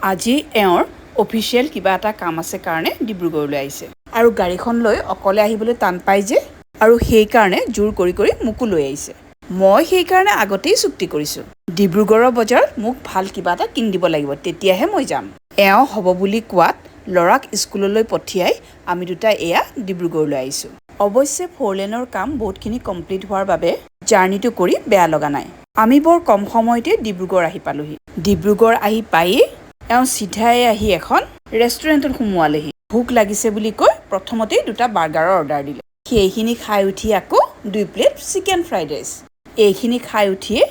আজি এওঁৰ অফিচিয়েল কিবা এটা কাম আছে কাৰণে ডিব্ৰুগড়লৈ আহিছে আৰু গাড়ীখন লৈ অকলে আহিবলৈ টান পাই যে আৰু সেইকাৰণে জোৰ কৰি কৰি মোকো লৈ আহিছে। মই সেইকাৰণে আগতেই চুক্তি কৰিছোঁ, ডিব্ৰুগড়ৰ বজাৰত মোক ভাল কিবা এটা কিনি দিব লাগিব, তেতিয়াহে মই যাম। এওঁ হ'ব বুলি কোৱাত ল'ৰাক স্কুললৈ পঠিয়াই আমি দুটা এয়া ডিব্ৰুগড়লৈ আহিছোঁ। অৱশ্যে 4 লেনৰ কাম বহুতখিনি কমপ্লিট হোৱাৰ বাবে জাৰ্ণিটো কৰি বেয়া লগা নাই। আমি বৰ কম সময়তে ডিব্ৰুগড় আহি পালোহি। ডিব্ৰুগড় আহি পায়েই এওঁ চিধাই আহি এখন ৰেষ্টুৰেণ্টত সোমোৱালেহি। ভোক লাগিছে বুলি কৈ প্ৰথমতেই 2টা বাৰ্গাৰৰ অৰ্ডাৰ দিলে। সেইখিনি খাই উঠি আকৌ 2 প্লেট চিকেন ফ্ৰাইড ৰাইচ। এইখিনি খাই উঠিয়ে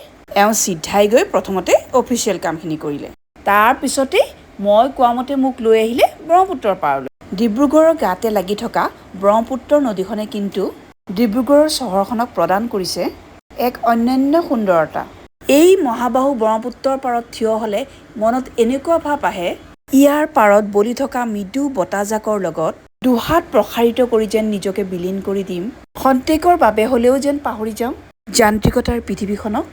এওঁ চিধাই গৈ প্ৰথমতে অফিচিয়েল কামখিনি কৰিলে। তাৰ পিছতেই মই কোৱামতে মোক লৈ আহিলে ব্ৰহ্মপুত্ৰৰ পাৰলৈ। ডিব্ৰুগড়ৰ গাতে লাগি থকা ব্ৰহ্মপুত্ৰ নদীখনে কিন্তু ডিব্ৰুগড়ৰ চহৰখনক প্ৰদান কৰিছে এক অনন্য সুন্দৰতা। এই মহাবাহু ব্ৰহ্মপুত্ৰৰ পাৰত থিয় হ'লে মনত এনেকুৱা ভাৱ আহে, ইয়াৰ পাৰত বলি থকা মৃদু বতাহজাকৰ লগত দুহাত প্ৰসাৰিত কৰি যেন নিজকে বিলীন কৰি দিম। খন্তেকৰ বাবে হ'লেও যেন পাহৰি যাওঁ যান্ত্ৰিকতাৰ পৃথিৱীখনক।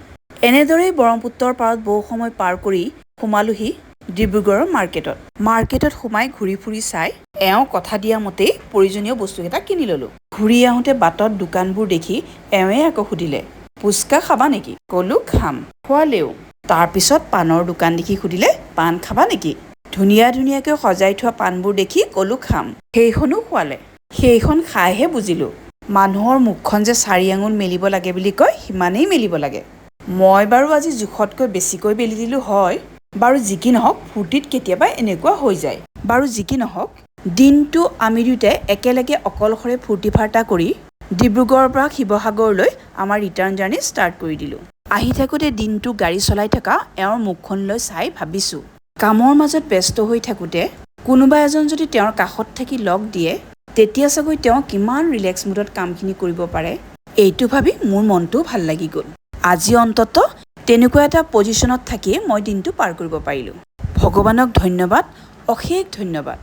এনেদৰেই ব্ৰহ্মপুত্ৰৰ পাৰত বহু সময় পাৰ কৰি সোমালোহি ডিব্ৰুগড়ৰ মাৰ্কেটত। মাৰ্কেটত সোমাই ঘূৰি ফুৰি চাই এওঁ কথা দিয়া মতেই প্ৰয়োজনীয় বস্তুকেইটা কিনি ল'লোঁ। ঘূৰি আহোঁতে বাটত দোকানবোৰ দেখি এওঁৱে আকৌ সুধিলে, ফুচকা খাবা নেকি? ক'লোঁ খাম। খোৱালেও। তাৰপিছত পাণৰ দোকান দেখি সুধিলে, পাণ খাবা নেকি? ধুনীয়া ধুনীয়াকৈ সজাই থোৱা পাণবোৰ দেখি ক'লোঁ খাম। সেইখনো খোৱালে। সেইখন খাইহে বুজিলোঁ মানুহৰ মুখখন যে 4 আঙুল মেলিব লাগে বুলি কয়, সিমানেই মেলিব লাগে। মই বাৰু আজি জোখতকৈ বেছিকৈ মেলি দিলোঁ হয়। বাৰু যি কি নহওক, ফূৰ্তিত কেতিয়াবা এনেকুৱা হৈ যায়। বাৰু যি কি নহওক, দিনটো আমি দুয়োটাই একেলগে অকলশৰে ফূৰ্তি ফাৰ্তা কৰি ডিব্ৰুগড়ৰ পৰা শিৱসাগৰলৈ আমাৰ ৰিটাৰ্ণ জাৰ্ণি ষ্টাৰ্ট কৰি দিলোঁ। আহি থাকোঁতে দিনটো গাড়ী চলাই থকা এওঁৰ মুখখনলৈ চাই ভাবিছোঁ, কামৰ মাজত ব্যস্ত হৈ থাকোঁতে কোনোবা এজন যদি তেওঁৰ কাষত থাকি লগ দিয়ে, তেতিয়া চাগৈ তেওঁ কিমান ৰিলেক্স মুডত কামখিনি কৰিব পাৰে। এইটো ভাবি মোৰ মনটোও ভাল লাগি গ'ল। আজি অন্ততঃ তেনেকুৱা এটা পজিশ্যনত থাকিয়ে মই দিনটো পাৰ কৰিব পাৰিলোঁ। ভগৱানক ধন্যবাদ, অশেষ ধন্যবাদ।